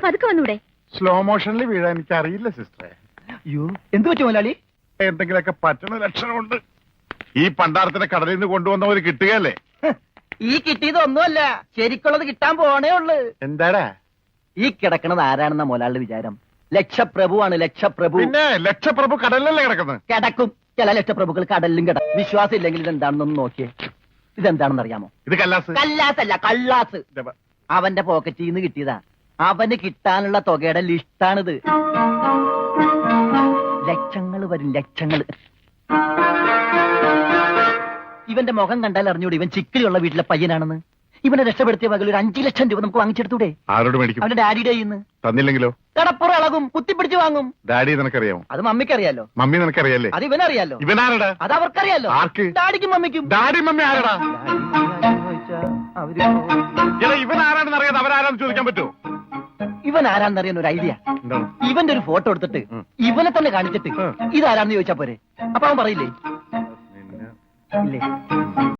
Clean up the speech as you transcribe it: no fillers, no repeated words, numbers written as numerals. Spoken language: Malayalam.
പതുക്കെ വന്നൂടെ? സ്ലോ മോഷനിൽ വീഴാൻ എനിക്ക് അറിയില്ല സിസ്റ്ററെ. അയ്യോ എന്ത് പറ്റും മുതലാളി? എന്തെങ്കിലുമൊക്കെ പറ്റണ ലക്ഷണമുണ്ട്. ഈ പണ്ടാരത്തിനെ കടലിൽ നിന്ന് കൊണ്ടുവന്നവര് കിട്ടുകയല്ലേ? ഈ കിട്ടിയതൊന്നുമല്ല, ശരിക്കുള്ളത് കിട്ടാൻ പോണേ ഉള്ളു. എന്താടാ ഈ കിടക്കണത് ആരാണെന്ന മുതലാളിയുടെ വിചാരം? ലക്ഷപ്രഭുവാണ്, ലക്ഷപ്രഭു. പിന്നെ ലക്ഷപ്രഭു കടലിലല്ലേ കിടക്കുന്നത്? കിടക്കും. ചില ലക്ഷപ്രഭുക്കൾ കടലിലും കിടക്കും. വിശ്വാസം ഇല്ലെങ്കിൽ ഇതെന്താണെന്നൊന്ന് നോക്കിയേ. ഇതെന്താണെന്ന് അറിയാമോ? ഇത് കല്ലാസ്. കല്ലാസല്ല, കള്ളാസ്. അവന്റെ പോക്കറ്റിൽ നിന്ന് കിട്ടിയതാ. അവന് കിട്ടാനുള്ള തുകയുടെ ലിസ്റ്റാണിത്. ലക്ഷങ്ങൾ വരും, ലക്ഷങ്ങൾ. ഇവന്റെ മുഖം കണ്ടാൽ അറിഞ്ഞൂടെ ഇവൻ ചിക്കിളിയുള്ള വീട്ടിലെ പയ്യനാണെന്ന്. ഇവനെ രക്ഷപ്പെടുത്തിയ പകൽ ഒരു 5 ലക്ഷം രൂപ നമുക്ക് വാങ്ങിച്ചെടുത്തൂടെ? ആരോട് മേടിക്കും? അവന്റെ ഡാഡിയുടെ കയ്യിന്ന്. തന്നില്ലെങ്കിലോ? കടപ്പുറം ഇളകും, കുത്തിപ്പിടിച്ച് വാങ്ങും. ഡാഡി നിനക്കറിയാമോ? അത് മമ്മിക്കറിയാലോ. മമ്മി നിനക്കറിയാലേ? അത് ഇവനറിയാലോ. ഇവനാരടാ? അത് അവർക്കറിയാലോ. ആർക്ക്? ഡാഡിക്കും മമ്മിക്കും. ഡാഡി മമ്മി ആരടാ? അവര് ഇവൻ ആരാണെന്ന് അറിയാതെ അവരാരാന്ന് ചോദിക്കാൻ പറ്റുമോ? ഇവൻ ആരാന്നറിയാൻ ഒരു ഐഡിയ. ഇവന്റെ ഒരു ഫോട്ടോ എടുത്തിട്ട് ഇവനെ തന്നെ കാണിച്ചിട്ട് ഇതാരാന്ന് ചോദിച്ചാ പോരെ? അപ്പൊ അവൻ പറയില്ലേ? ഇല്ലേ?